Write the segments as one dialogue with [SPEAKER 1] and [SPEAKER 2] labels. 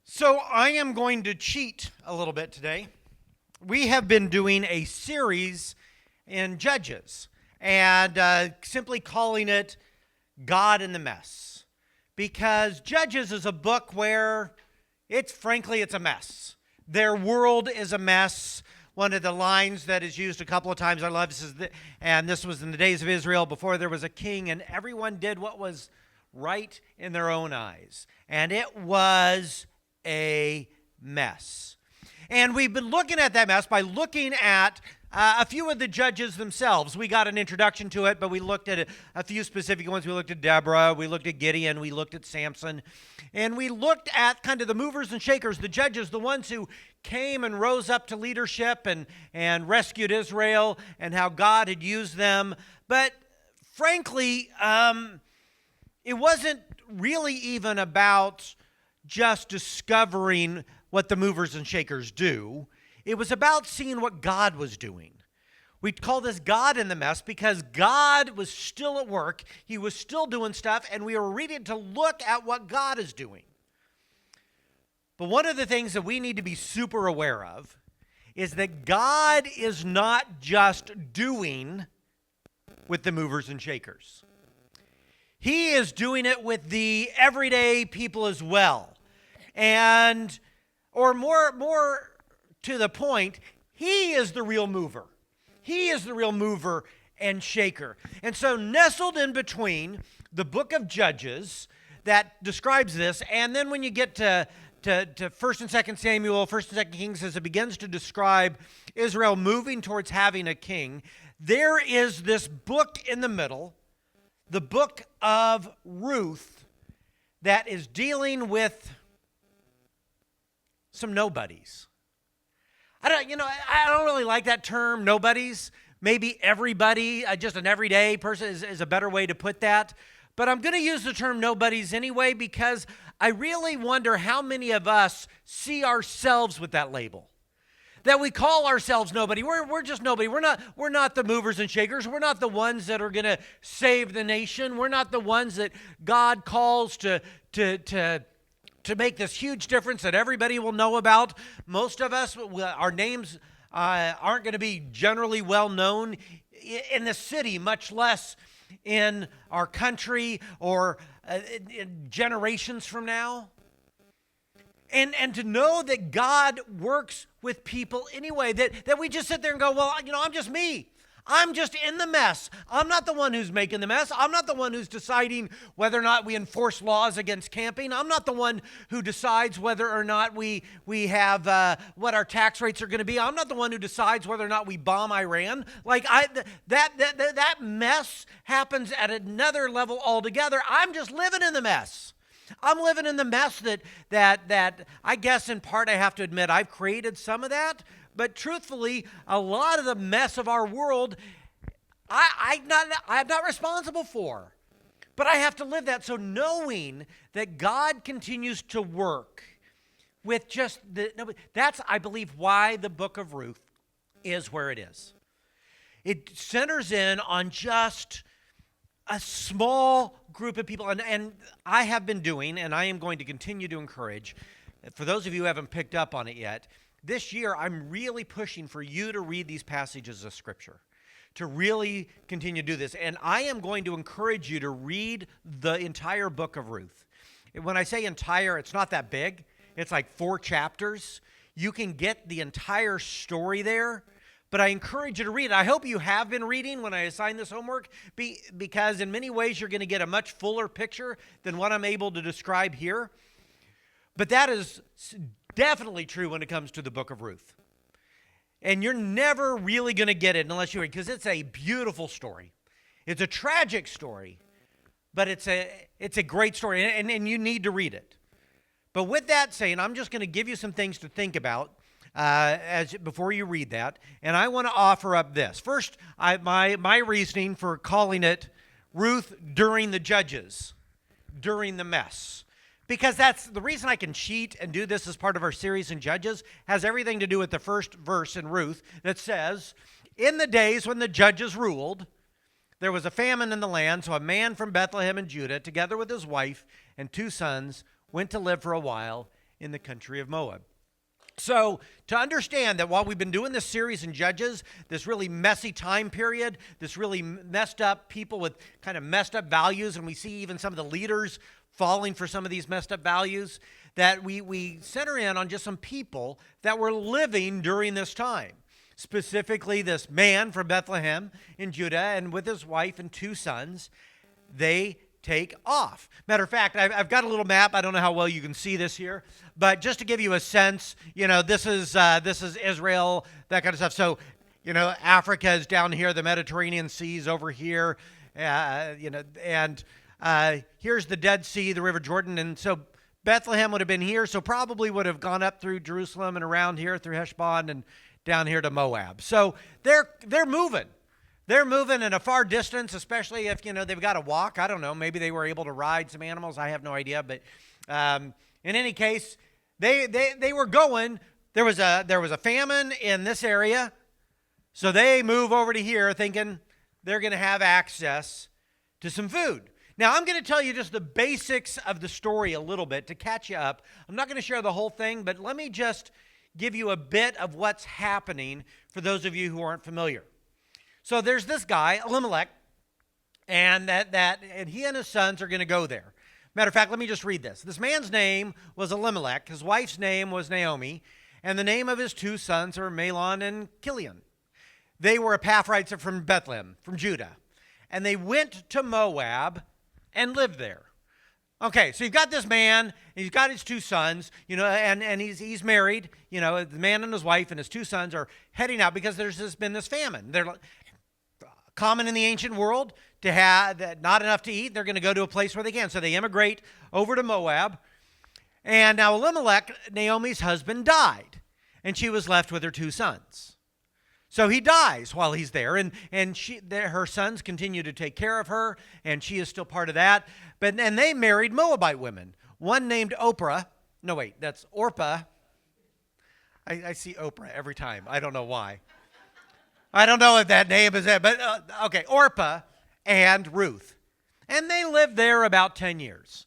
[SPEAKER 1] So I am going to cheat a little bit today. We have been doing a series in Judges and simply calling it God in the Mess. Because Judges is a book where it's a mess. Their world is a mess. One of the lines that is used a couple of times I love this was in the days of Israel before there was a king and everyone did what was right in their own eyes. And it was a mess. And we've been looking at that mess by looking at a few of the judges themselves. We got an introduction to it, but we looked at a few specific ones. We looked at Deborah, we looked at Gideon, we looked at Samson, and we looked at kind of the movers and shakers, the judges, the ones who came and rose up to leadership and rescued Israel and how God had used them. But frankly, it wasn't really even about just discovering what the movers and shakers do. It was about seeing what God was doing. We call this God in the mess because God was still at work. He was still doing stuff, and we were reading to look at what God is doing. But one of the things that we need to be super aware of is that God is not just doing with the movers and shakers. He is doing it with the everyday people as well. And, or more to the point, he is the real mover. He is the real mover and shaker. And so nestled in between the book of Judges that describes this, and then when you get to 1st and 2nd Samuel, 1st and 2nd Kings, as it begins to describe Israel moving towards having a king, there is this book in the middle, the book of Ruth, that is dealing with some nobodies. I don't really like that term, nobodies. Maybe everybody, just an everyday person is a better way to put that. But I'm going to use the term nobodies anyway because I really wonder how many of us see ourselves with that label. That we call ourselves nobody. We're just nobody. We're not the movers and shakers. We're not the ones that are going to save the nation. We're not the ones that God calls to make this huge difference that everybody will know about. Most of us, our names aren't going to be generally well known in the city, much less in our country or in generations from now. And to know that God works with people anyway, that we just sit there and go, well, I'm just me. I'm just in the mess. I'm not the one who's making the mess. I'm not the one who's deciding whether or not we enforce laws against camping. I'm not the one who decides whether or not we have what our tax rates are going to be. I'm not the one who decides whether or not we bomb Iran. That mess happens at another level altogether. I'm just living in the mess. I'm living in the mess that I guess in part I have to admit I've created some of that. But truthfully, a lot of the mess of our world, I'm not responsible for. But I have to live that. So knowing that God continues to work with that's, I believe, why the book of Ruth is where it is. It centers in on just a small group of people. And I have been doing, and I am going to continue to encourage, for those of you who haven't picked up on it yet, this year, I'm really pushing for you to read these passages of Scripture, to really continue to do this. And I am going to encourage you to read the entire book of Ruth. When I say entire, it's not that big. It's like 4 chapters. You can get the entire story there, but I encourage you to read it. I hope you have been reading when I assign this homework, because in many ways, you're going to get a much fuller picture than what I'm able to describe here. But that is definitely true when it comes to the book of Ruth. And you're never really going to get it unless you read, because it's a beautiful story. It's a tragic story, but it's a great story, and you need to read it. But with that saying, I'm just going to give you some things to think about before you read that, and I want to offer up this. First, my reasoning for calling it Ruth during the Judges, during the mess. Because that's the reason I can cheat and do this as part of our series in Judges, has everything to do with the first verse in Ruth that says, in the days when the judges ruled, there was a famine in the land, so a man from Bethlehem in Judah, together with his wife and 2 sons, went to live for a while in the country of Moab. So to understand that while we've been doing this series in Judges, this really messy time period, this really messed up people with kind of messed up values, and we see even some of the leaders falling for some of these messed up values, that we center in on just some people that were living during this time. Specifically, this man from Bethlehem in Judah, and with his wife and 2 sons, they take off. Matter of fact, I've got a little map. I don't know how well you can see this here, but just to give you a sense, this is Israel, that kind of stuff. So, Africa is down here, the Mediterranean Sea is over here, and here's the Dead Sea, the River Jordan, and so Bethlehem would have been here, so probably would have gone up through Jerusalem and around here through Heshbon and down here to Moab. So they're moving. They're moving in a far distance, especially if, they've got to walk. I don't know. Maybe they were able to ride some animals. I have no idea. But in any case, they were going. There was a famine in this area. So they move over to here thinking they're going to have access to some food. Now, I'm going to tell you just the basics of the story a little bit to catch you up. I'm not going to share the whole thing, but let me just give you a bit of what's happening for those of you who aren't familiar. So there's this guy, Elimelech, and and he and his sons are going to go there. Matter of fact, let me just read this. This man's name was Elimelech. His wife's name was Naomi, and the name of his 2 sons are Mahlon and Chilion. They were Epaphrites from Bethlehem, from Judah, and they went to Moab and lived there. Okay, so you've got this man, he's got his 2 sons, and he's married, the man and his wife and his 2 sons are heading out because there's been this famine. They're common in the ancient world to have not enough to eat. They're going to go to a place where they can. So they immigrate over to Moab. And now Elimelech, Naomi's husband, died, and she was left with her 2 sons. So he dies while he's there, and her sons continue to take care of her, and she is still part of that. And they married Moabite women. One named Oprah. No, wait, that's Orpah. I see Oprah every time. I don't know why. I don't know if that name is it, but okay, Orpah and Ruth. And they lived there about 10 years.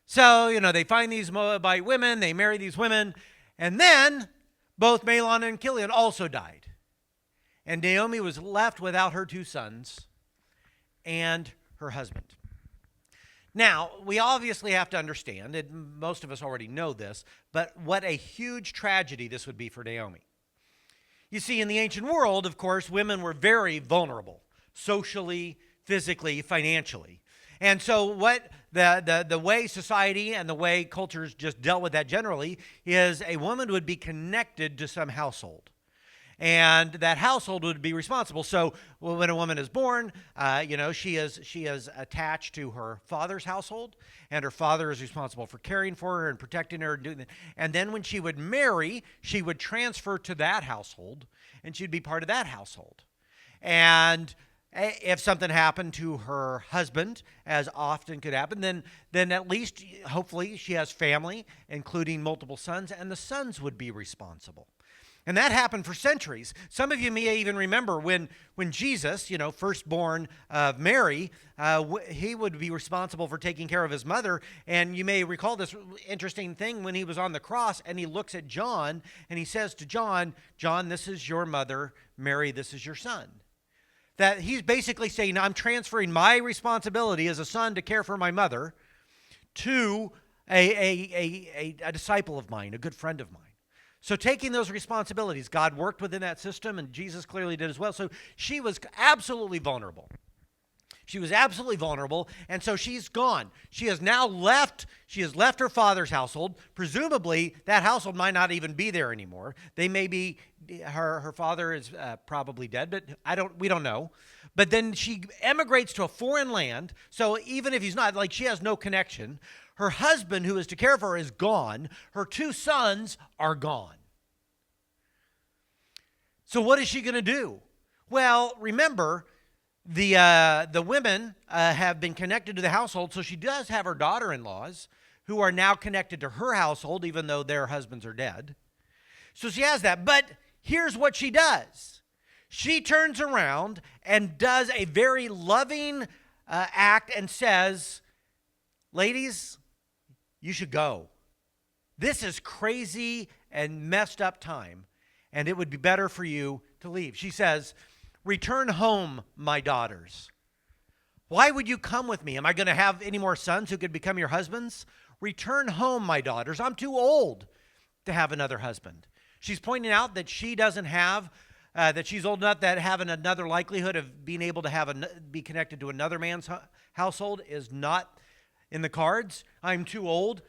[SPEAKER 1] So, they find these Moabite women, they marry these women, and then both Mahlon and Chilion also died. And Naomi was left without her 2 sons and her husband. Now, we obviously have to understand, and most of us already know this, but what a huge tragedy this would be for Naomi. You see, in the ancient world, of course, women were very vulnerable, socially, physically, financially. And so what the way society and the way cultures just dealt with that generally is a woman would be connected to some household. And that household would be responsible. So when a woman is born, she is attached to her father's household, and her father is responsible for caring for her and protecting her and doing that. And then when she would marry, she would transfer to that household, and she'd be part of that household. And if something happened to her husband, as often could happen, then at least, hopefully, she has family, including multiple sons, and the sons would be responsible. And that happened for centuries. Some of you may even remember when Jesus, firstborn of Mary, he would be responsible for taking care of his mother. And you may recall this interesting thing when he was on the cross and he looks at John and he says to John, John, this is your mother. Mary, this is your son. That he's basically saying, I'm transferring my responsibility as a son to care for my mother to a disciple of mine, a good friend of mine. So taking those responsibilities, God worked within that system, and Jesus clearly did as well. So she was absolutely vulnerable. She was absolutely vulnerable, and so she's gone. She has left her father's household. Presumably, that household might not even be there anymore. They may be, her father is probably dead, but we don't know. But then she emigrates to a foreign land, so even if he's not, she has no connection. Her husband, who is to care for her, is gone. Her 2 sons are gone. So what is she going to do? Well, remember, the women have been connected to the household, so she does have her daughter-in-laws who are now connected to her household, even though their husbands are dead. So she has that. But here's what she does. She turns around and does a very loving act and says, ladies, you should go. This is crazy and messed up time, and it would be better for you to leave. She says, return home, my daughters. Why would you come with me? Am I going to have any more sons who could become your husbands? Return home, my daughters. I'm too old to have another husband. She's pointing out that she doesn't have, that she's old enough that having another likelihood of being able to be connected to another man's household is not in the cards. I'm too old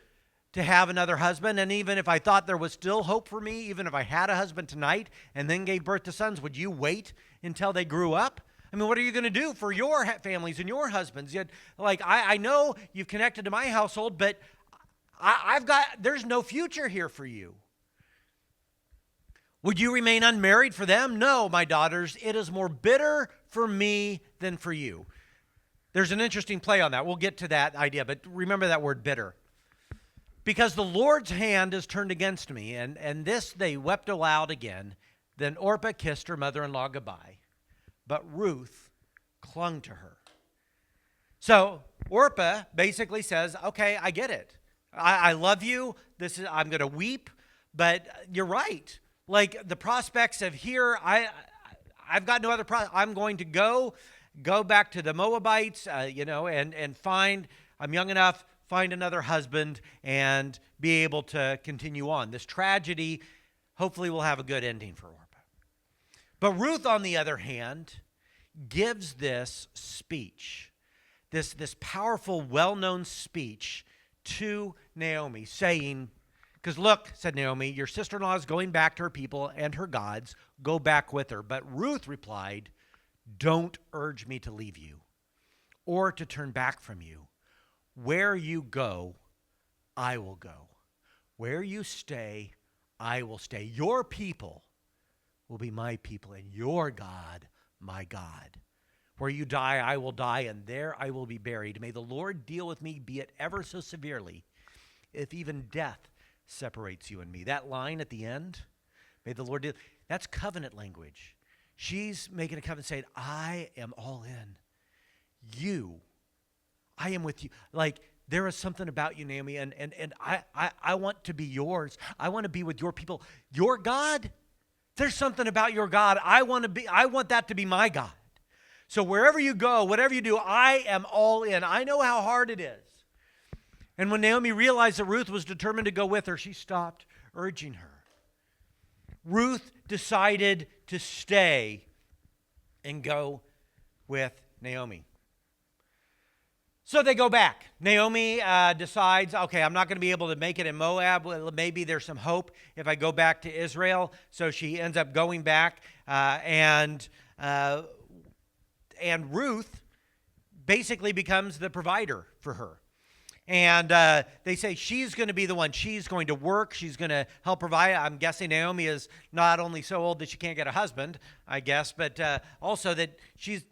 [SPEAKER 1] to have another husband, and even if I thought there was still hope for me, even if I had a husband tonight and then gave birth to sons, would you wait until they grew up? I mean, what are you going to do for your families and your husbands? Yet, like, I know you've connected to my household, but there's no future here for you. Would you remain unmarried for them? No, my daughters, it is more bitter for me than for you. There's an interesting play on that. We'll get to that idea, but remember that word bitter. Because the Lord's hand is turned against me, and this they wept aloud again. Then Orpah kissed her mother-in-law goodbye, but Ruth clung to her. So Orpah basically says, okay, I get it. I love you. I'm going to weep, but you're right. Like the prospects of here, I've got no other I'm going to go back to the Moabites, and find, I'm young enough, find another husband and be able to continue on. This tragedy hopefully will have a good ending for Orpah. But Ruth, on the other hand, gives this speech, this powerful, well-known speech to Naomi, saying, because look, said Naomi, your sister-in-law is going back to her people and her gods. Go back with her. But Ruth replied, don't urge me to leave you or to turn back from you. Where you go, I will go. Where you stay, I will stay. Your people will be my people, and your God, my God. Where you die, I will die, and there I will be buried. May the Lord deal with me, be it ever so severely, if even death separates you and me. That line at the end, may the Lord deal, that's covenant language. She's making a covenant saying, I am all in. I am with you. Like, there is something about you, Naomi, and I want to be yours. I want to be with your people. Your God, there's something about your God. I want that to be my God. So wherever you go, whatever you do, I am all in. I know how hard it is. And when Naomi realized that Ruth was determined to go with her, she stopped urging her. Ruth decided to stay and go with Naomi. So they go back. Naomi decides, okay, I'm not going to be able to make it in Moab. Well, maybe there's some hope if I go back to Israel. So she ends up going back, and Ruth basically becomes the provider for her. And they say she's going to be the one. She's going to work. She's going to help provide. I'm guessing Naomi is not only so old that she can't get a husband, I guess, but also that she's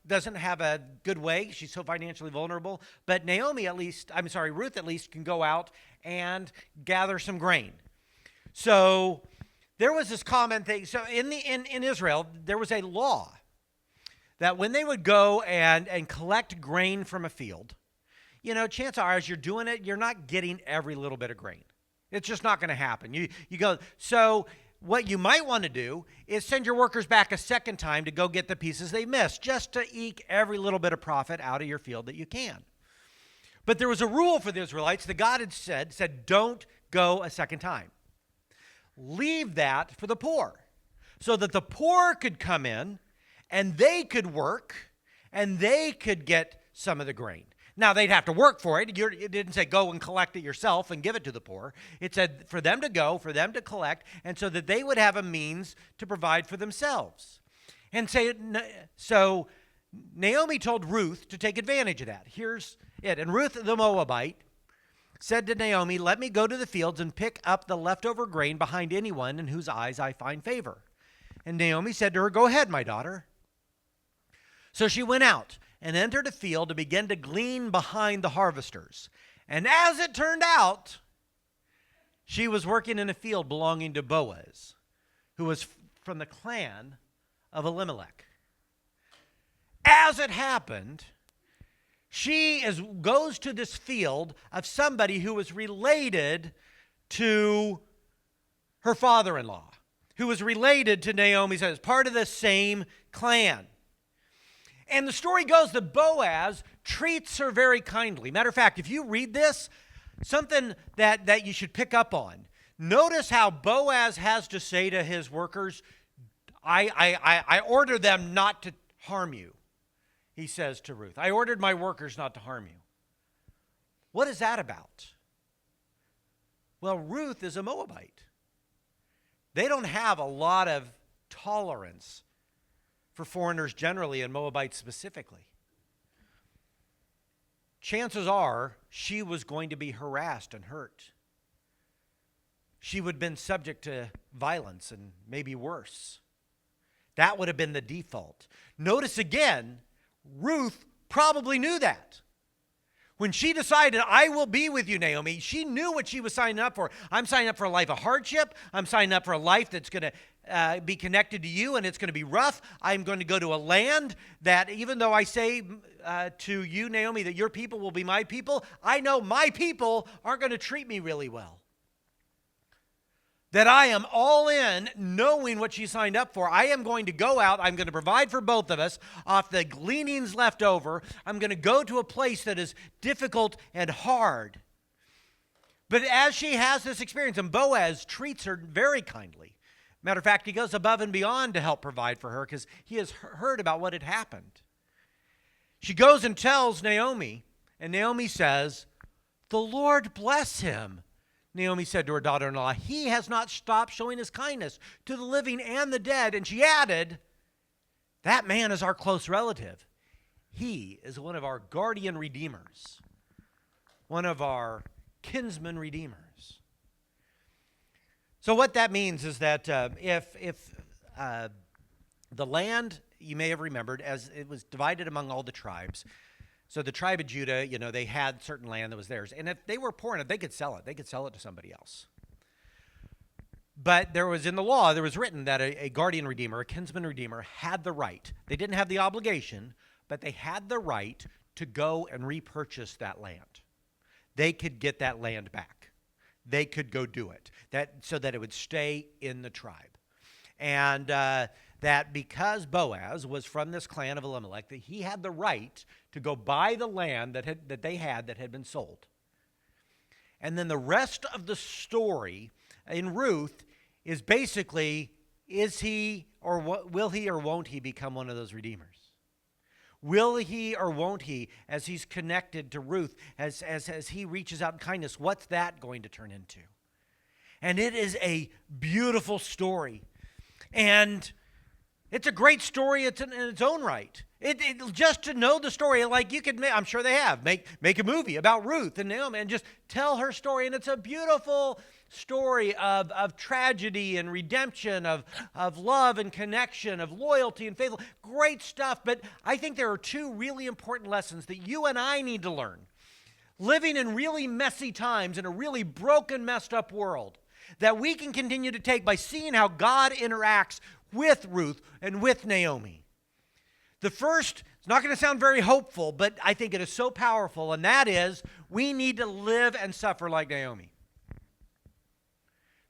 [SPEAKER 1] doesn't have a good way. She's so financially vulnerable. But Ruth at least can go out and gather some grain. So there was this common thing. So in Israel, there was a law that when they would go and collect grain from a field, chances are as you're doing it, you're not getting every little bit of grain. It's just not going to happen. You go, so what you might want to do is send your workers back a second time to go get the pieces they missed, just to eke every little bit of profit out of your field that you can. But there was a rule for the Israelites that God had said, don't go a second time. Leave that for the poor, so that the poor could come in and they could work and they could get some of the grain. Now, they'd have to work for it. It didn't say go and collect it yourself and give it to the poor. It said for them to go, for them to collect, and so that they would have a means to provide for themselves. And so Naomi told Ruth to take advantage of that. Here's it. And Ruth the Moabite said to Naomi, let me go to the fields and pick up the leftover grain behind anyone in whose eyes I find favor. And Naomi said to her, go ahead, my daughter. So she went out and entered a field to begin to glean behind the harvesters. And as it turned out, she was working in a field belonging to Boaz, who was from the clan of Elimelech. As it happened, she goes to this field of somebody who was related to her father-in-law, who was related to Naomi, so it's part of the same clan. And the story goes that Boaz treats her very kindly. Matter of fact, if you read this, something that you should pick up on. Notice how Boaz has to say to his workers, I order them not to harm you, he says to Ruth. I ordered my workers not to harm you. What is that about? Well, Ruth is a Moabite. They don't have a lot of tolerance for foreigners generally and Moabites specifically. Chances are she was going to be harassed and hurt. She would have been subject to violence and maybe worse. That would have been the default. Notice again, Ruth probably knew that. When she decided, I will be with you, Naomi, she knew what she was signing up for. I'm signing up for a life of hardship. I'm signing up for a life that's going to be connected to you, and it's going to be rough. I'm going to go to a land that, even though I say to you, Naomi, that your people will be my people, I know my people aren't going to treat me really well. That I am all in, knowing what she signed up for. I am going to go out. I'm going to provide for both of us off the gleanings left over. I'm going to go to a place that is difficult and hard. But as she has this experience, and Boaz treats her very kindly. Matter of fact, he goes above and beyond to help provide for her because he has heard about what had happened. She goes and tells Naomi, and Naomi says, "The Lord bless him." Naomi said to her daughter-in-law, "He has not stopped showing his kindness to the living and the dead." And she added, "That man is our close relative. He is one of our guardian redeemers, one of our kinsman redeemers." So what that means is that if the land, you may have remembered, as it was divided among all the tribes. So the tribe of Judah, they had certain land that was theirs. And if they were poor enough, they could sell it. They could sell it to somebody else. But there was in the law, there was written that a guardian redeemer, a kinsman redeemer, had the right. They didn't have the obligation, but they had the right to go and repurchase that land. They could get that land back. They could go do it, so that it would stay in the tribe. And that because Boaz was from this clan of Elimelech, that he had the right to go buy the land that they had that had been sold. And then the rest of the story in Ruth is basically, is he or will he or won't he become one of those redeemers? Will he or won't he, as he's connected to Ruth, as he reaches out in kindness, what's that going to turn into? And it is a beautiful story. And it's a great story in its own right. Just to know the story, like you could, I'm sure they have, make a movie about Ruth and Naomi and just tell her story. And it's a beautiful story of tragedy and redemption, of love and connection, of loyalty and faithfulness. Great stuff. But I think there are two really important lessons that you and I need to learn. Living in really messy times in a really broken, messed up world, that we can continue to take by seeing how God interacts with Ruth and with Naomi. The first, it's not going to sound very hopeful, but I think it is so powerful, and that is we need to live and suffer like Naomi.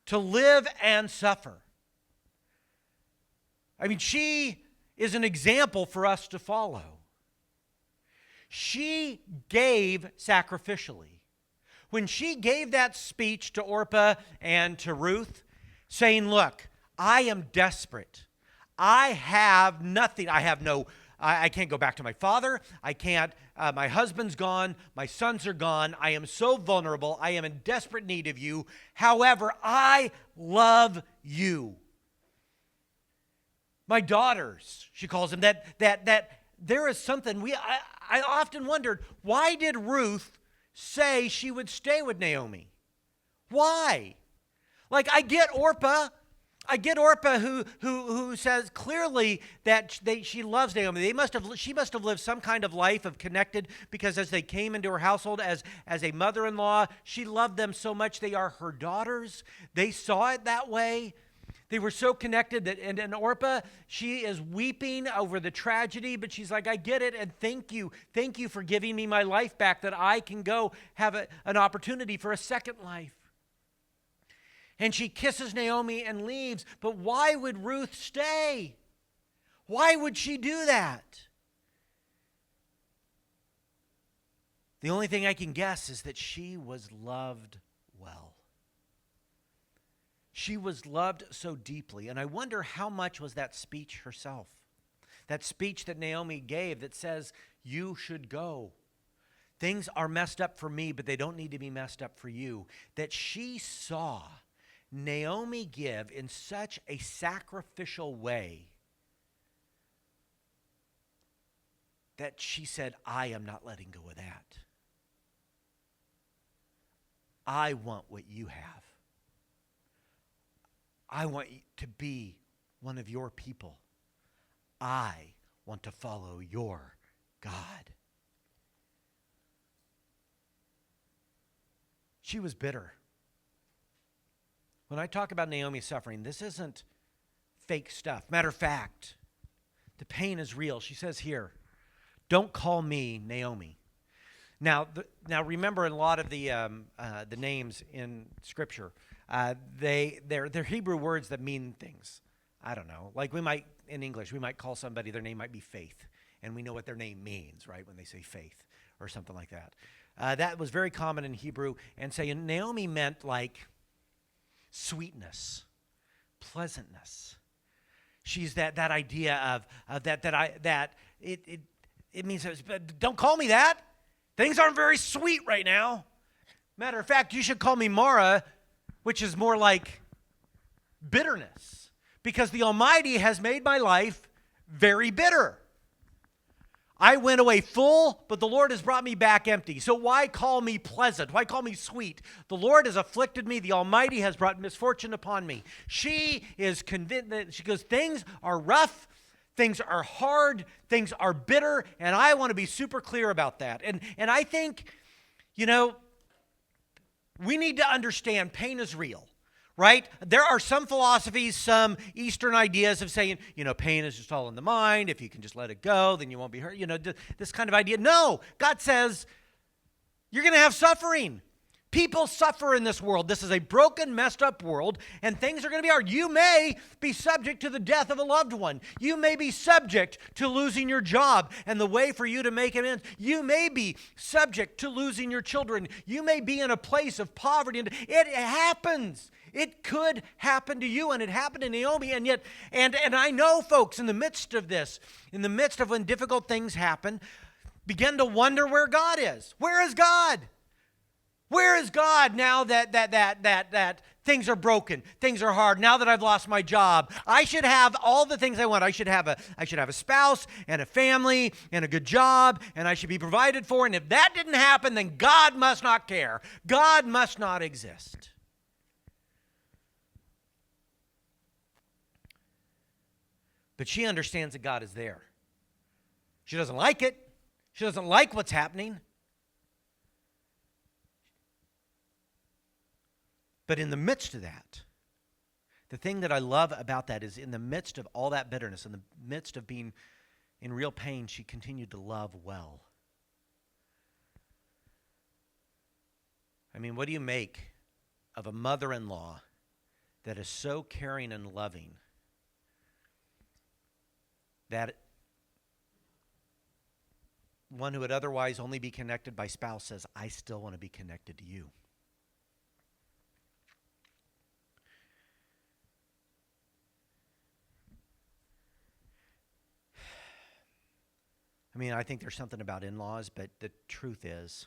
[SPEAKER 1] To live and suffer. I mean, she is an example for us to follow. She gave sacrificially. When she gave that speech to Orpah and to Ruth, saying, "Look, I am desperate. I have nothing. I can't go back to my father. I can't, my husband's gone. My sons are gone. I am so vulnerable. I am in desperate need of you. However, I love you." My daughters, she calls them, that there is something, I often wondered, why did Ruth say she would stay with Naomi? Why? Like, I get Orpah who says clearly that she loves Naomi. She must have lived some kind of life of connected, because as they came into her household as a mother-in-law, she loved them so much. They are her daughters. They saw it that way. They were so connected that, and Orpah, she is weeping over the tragedy, but she's like, "I get it, and thank you for giving me my life back, that I can go have an opportunity for a second life." And she kisses Naomi and leaves. But why would Ruth stay? Why would she do that? The only thing I can guess is that she was loved well. She was loved so deeply. And I wonder how much was that speech herself. That speech that Naomi gave that says, you should go. Things are messed up for me, but they don't need to be messed up for you. That she saw Naomi give in such a sacrificial way that she said, I am not letting go of that. I want what you have. I want to be one of your people. I want to follow your God. She was bitter. When I talk about Naomi's suffering, this isn't fake stuff. Matter of fact, the pain is real. She says here, don't call me Naomi. Now remember, in a lot of the names in Scripture, they're Hebrew words that mean things. I don't know. Like in English, we might call somebody, their name might be Faith, and we know what their name means, right, when they say faith or something like that. That was very common in Hebrew, and saying Naomi meant like sweetness, pleasantness. She's that idea of that it means, don't call me that. Things aren't very sweet right now. Matter of fact, you should call me Mara, which is more like bitterness, because the Almighty has made my life very bitter. I went away full, but the Lord has brought me back empty. So why call me pleasant? Why call me sweet? The Lord has afflicted me. The Almighty has brought misfortune upon me. She is convinced that she goes, things are rough, things are hard, things are bitter, and I want to be super clear about that. And I think, we need to understand pain is real. Right? There are some philosophies, some Eastern ideas of saying, pain is just all in the mind. If you can just let it go, then you won't be hurt. This kind of idea. No, God says you're going to have suffering. People suffer in this world. This is a broken, messed up world, and things are going to be hard. You may be subject to the death of a loved one. You may be subject to losing your job and the way for you to make it in. You may be subject to losing your children. You may be in a place of poverty. And it happens. It could happen to you, and it happened to Naomi, and yet, and I know folks in the midst of this, in the midst of when difficult things happen, begin to wonder where God is. Where is God? Where is God now that things are broken, things are hard, now that I've lost my job? I should have all the things I want. I should have a spouse and a family and a good job, and I should be provided for, and if that didn't happen, then God must not care. God must not exist. But she understands that God is there. She doesn't like it. She doesn't like what's happening. But in the midst of that, the thing that I love about that is in the midst of all that bitterness, in the midst of being in real pain, she continued to love well. I mean, what do you make of a mother-in-law that is so caring and loving that one who would otherwise only be connected by spouse says, I still want to be connected to you? I mean, I think there's something about in-laws, but the truth is,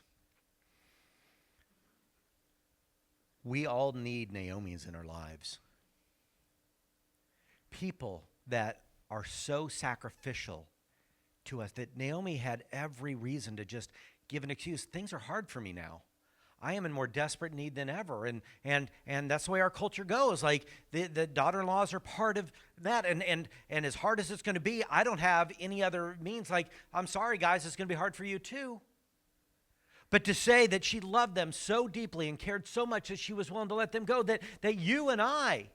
[SPEAKER 1] we all need Naomis in our lives. People that are so sacrificial to us that Naomi had every reason to just give an excuse. Things are hard for me now. I am in more desperate need than ever. And that's the way our culture goes. Like the daughter-in-laws are part of that. And as hard as it's going to be, I don't have any other means. Like, I'm sorry, guys, it's going to be hard for you too. But to say that she loved them so deeply and cared so much that she was willing to let them go, that you and I,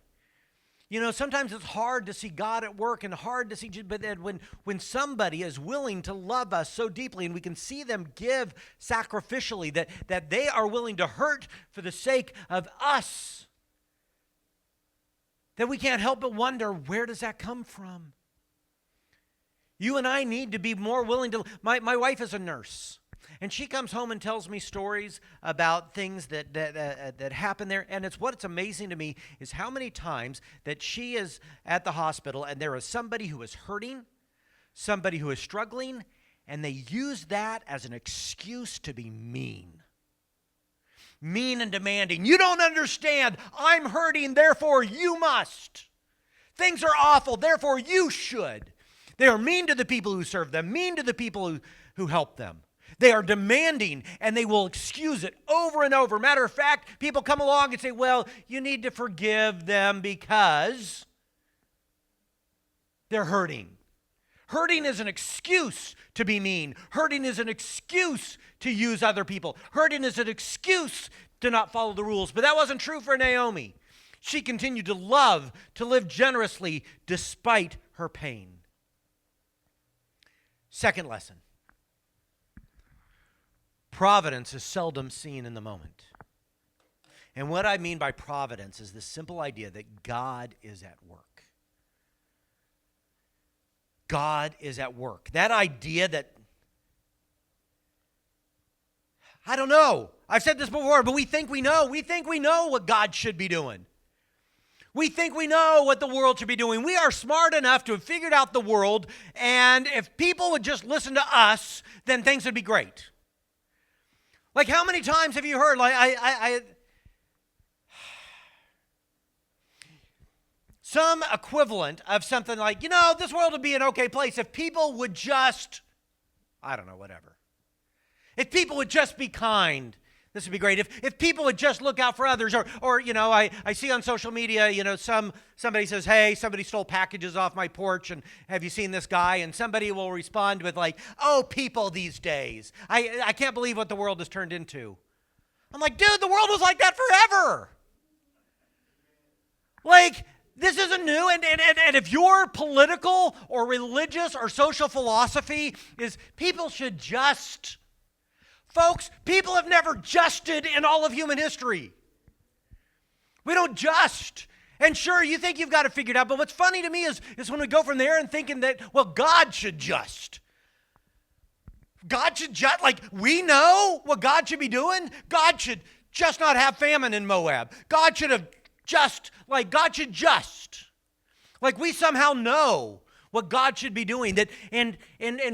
[SPEAKER 1] sometimes it's hard to see God at work and hard to see, but that when somebody is willing to love us so deeply and we can see them give sacrificially, that they are willing to hurt for the sake of us, that we can't help but wonder, where does that come from? You and I need to be more willing to. My wife is a nurse, and she comes home and tells me stories about things that happen there. And what's amazing to me is how many times that she is at the hospital and there is somebody who is hurting, somebody who is struggling, and they use that as an excuse to be mean. Mean and demanding. You don't understand. I'm hurting, therefore you must. Things are awful, therefore you should. They are mean to the people who serve them, mean to the people who help them. They are demanding, and they will excuse it over and over. Matter of fact, people come along and say, well, you need to forgive them because they're hurting. Hurting is an excuse to be mean. Hurting is an excuse to use other people. Hurting is an excuse to not follow the rules. But that wasn't true for Naomi. She continued to love, to live generously despite her pain. Second lesson. Providence is seldom seen in the moment. And what I mean by providence is the simple idea that God is at work. God is at work. That idea that, I don't know. I've said this before, but we think we know. We think we know what God should be doing. We think we know what the world should be doing. We are smart enough to have figured out the world, and if people would just listen to us, then things would be great. Like, how many times have you heard, some equivalent of something like, this world would be an okay place if people would just, I don't know, whatever. If people would just be kind, this would be great. If people would just look out for others, or I see on social media, somebody says, hey, somebody stole packages off my porch, and have you seen this guy? And somebody will respond with like, oh, people these days. I can't believe what the world has turned into. I'm like, dude, the world was like that forever. Like, this isn't new, and if your political or religious or social philosophy is people should just, folks, people have never justed in all of human history. We don't just. And sure, you think you've got it figured out, but what's funny to me is when we go from there and thinking that, well, God should just. God should just, like, we know what God should be doing. God should just not have famine in Moab. God should have just, like, God should just. Like, we somehow know what God should be doing. That and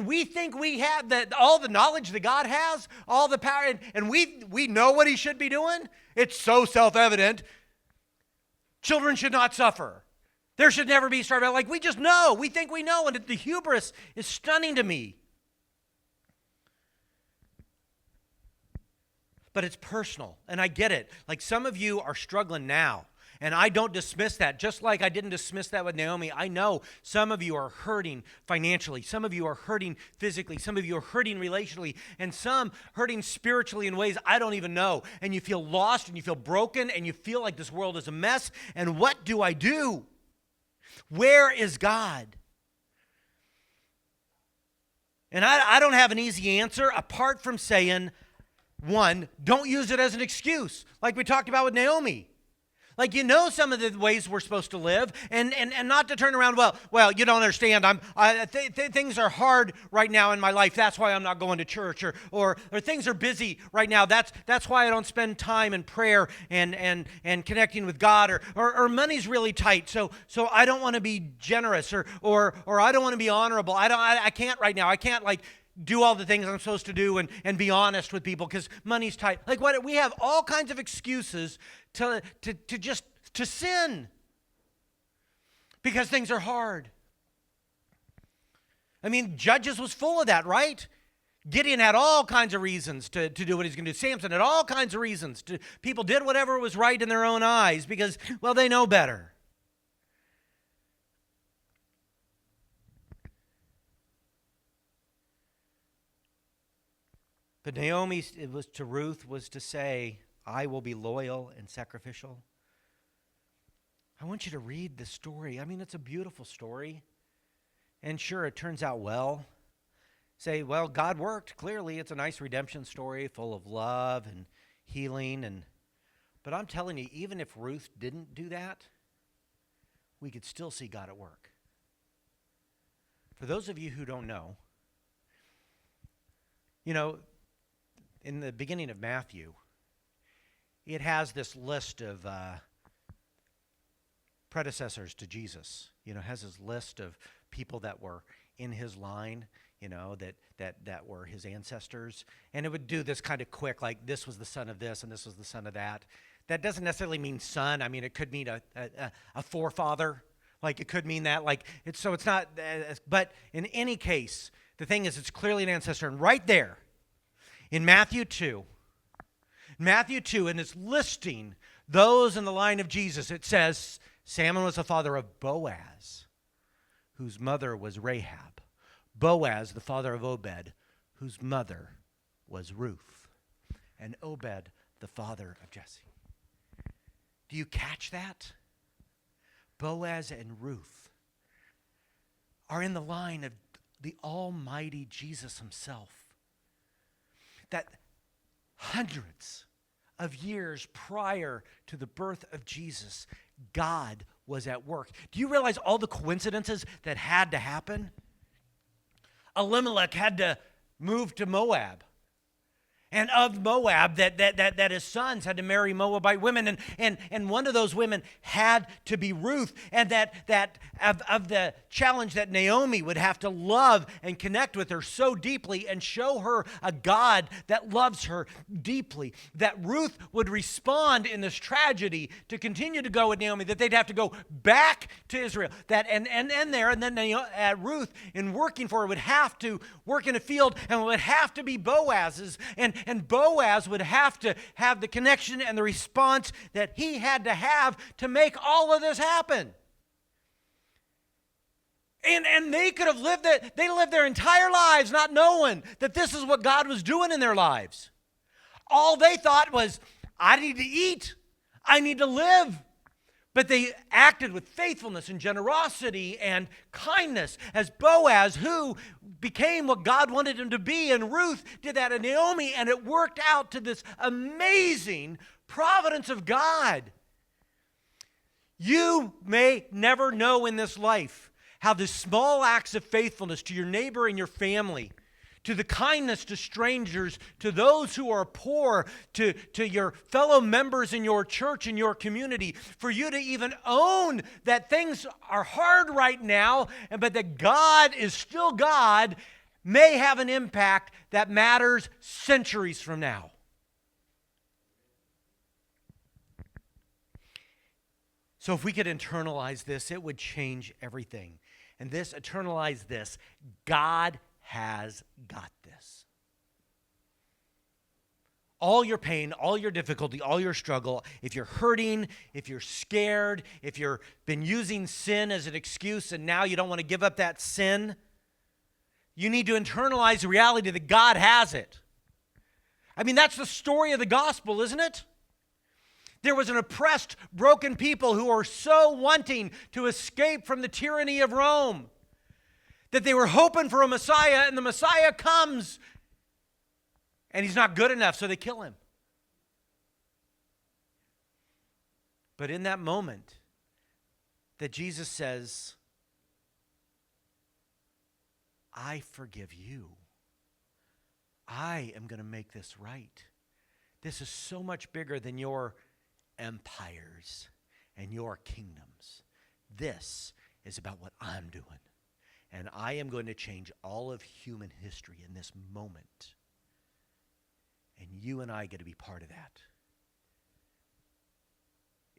[SPEAKER 1] we think we have that all the knowledge that God has, all the power, and we know what he should be doing. It's so self-evident. Children should not suffer. There should never be starvation. Like, we just know. We think we know, and the hubris is stunning to me. But it's personal, and I get it. Like, some of you are struggling now. And I don't dismiss that, just like I didn't dismiss that with Naomi. I know some of you are hurting financially. Some of you are hurting physically. Some of you are hurting relationally. And some hurting spiritually in ways I don't even know. And you feel lost and you feel broken and you feel like this world is a mess. And what do I do? Where is God? And I don't have an easy answer apart from saying, one, don't use it as an excuse, like we talked about with Naomi. Like, some of the ways we're supposed to live, and not to turn around, well, you don't understand. Things are hard right now in my life. That's why I'm not going to church, or things are busy right now. That's why I don't spend time in prayer and connecting with God, or money's really tight. So I don't want to be generous, or I don't want to be honorable. I can't right now. I can't do all the things I'm supposed to do and be honest with people because money's tight. Like, what we have all kinds of excuses to sin because things are hard. I mean, Judges was full of that, right? Gideon had all kinds of reasons to do what he's going to do. Samson had all kinds of reasons. People did whatever was right in their own eyes because, well, they know better. But Naomi, to Ruth, was to say, I will be loyal and sacrificial. I want you to read the story. I mean, it's a beautiful story. And sure, it turns out well. Say, well, God worked. Clearly, it's a nice redemption story full of love and healing. But I'm telling you, even if Ruth didn't do that, we could still see God at work. For those of you who don't know, in the beginning of Matthew, it has this list of predecessors to Jesus. It has this list of people that were in his line, that were his ancestors. And it would do this kind of quick, like this was the son of this and this was the son of that. That doesn't necessarily mean son. I mean, it could mean a forefather. Like it could mean that. Like it's not. But in any case, the thing is, it's clearly an ancestor. And right there, in Matthew 2, and it's listing those in the line of Jesus. It says Salmon was the father of Boaz, whose mother was Rahab. Boaz, the father of Obed, whose mother was Ruth. And Obed, the father of Jesse. Do you catch that? Boaz and Ruth are in the line of the almighty Jesus himself. That hundreds of years prior to the birth of Jesus, God was at work. Do you realize all the coincidences that had to happen? Elimelech had to move to Moab. And of Moab, that his sons had to marry Moabite women. And one of those women had to be Ruth. And that of the challenge that Naomi would have to love and connect with her so deeply and show her a God that loves her deeply. That Ruth would respond in this tragedy to continue to go with Naomi, that they'd have to go back to Israel. And Ruth, in working for her, would have to work in a field and would have to be Boaz's. And Boaz would have to have the connection and the response that he had to have to make all of this happen. And they could have lived their entire lives not knowing that this is what God was doing in their lives. All they thought was, I need to eat. I need to live. But they acted with faithfulness and generosity and kindness as Boaz, who became what God wanted him to be. And Ruth did that in Naomi, and it worked out to this amazing providence of God. You may never know in this life how the small acts of faithfulness to your neighbor and your family, to the kindness to strangers, to those who are poor, to your fellow members in your church and your community, for you to even own that things are hard right now, but that God is still God, may have an impact that matters centuries from now. So if we could internalize this, it would change everything. And internalize this, God has got this. All your pain, all your difficulty, all your struggle, if you're hurting, if you're scared, if you've been using sin as an excuse and now you don't want to give up that sin, you need to internalize the reality that God has it. I mean, that's the story of the gospel, isn't it? There was an oppressed, broken people who were so wanting to escape from the tyranny of Rome that they were hoping for a Messiah, and the Messiah comes, and he's not good enough, so they kill him. But in that moment that Jesus says, I forgive you. I am going to make this right. This is so much bigger than your empires and your kingdoms. This is about what I'm doing. And I am going to change all of human history in this moment. And you and I get to be part of that.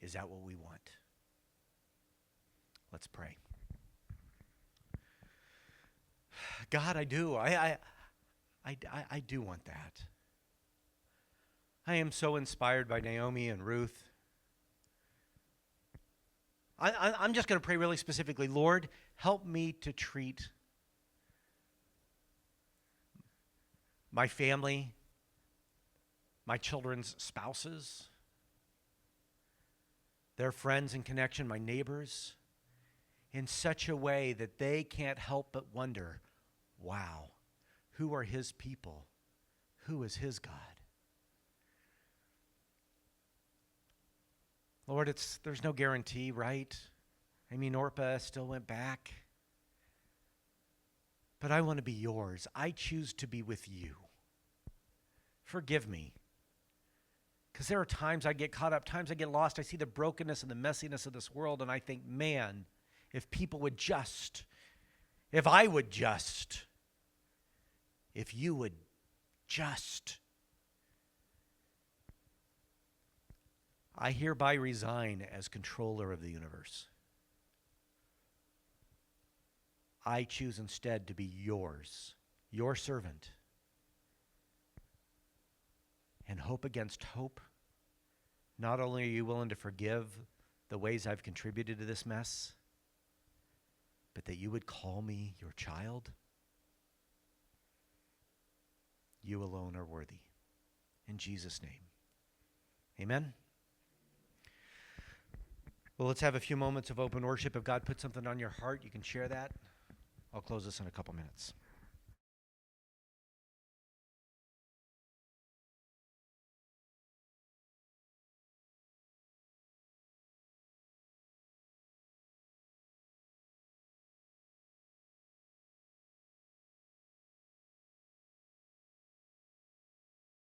[SPEAKER 1] Is that what we want? Let's pray. God, I do. I do want that. I am so inspired by Naomi and Ruth. I'm just going to pray really specifically, Lord, help me to treat my family, my children's spouses, their friends and connection, my neighbors, in such a way that they can't help but wonder, wow, who are his people? Who is his God? Lord, there's no guarantee, right? Amy Norpa still went back. But I want to be yours. I choose to be with you. Forgive me. Because there are times I get caught up, times I get lost. I see the brokenness and the messiness of this world, and I think, man, if people would just, if I would just, if you would just. I hereby resign as controller of the universe. I choose instead to be yours, your servant, and hope against hope. Not only are you willing to forgive the ways I've contributed to this mess, but that you would call me your child. You alone are worthy. In Jesus' name, amen. Well, let's have a few moments of open worship. If God put something on your heart, you can share that. I'll close this in a couple minutes.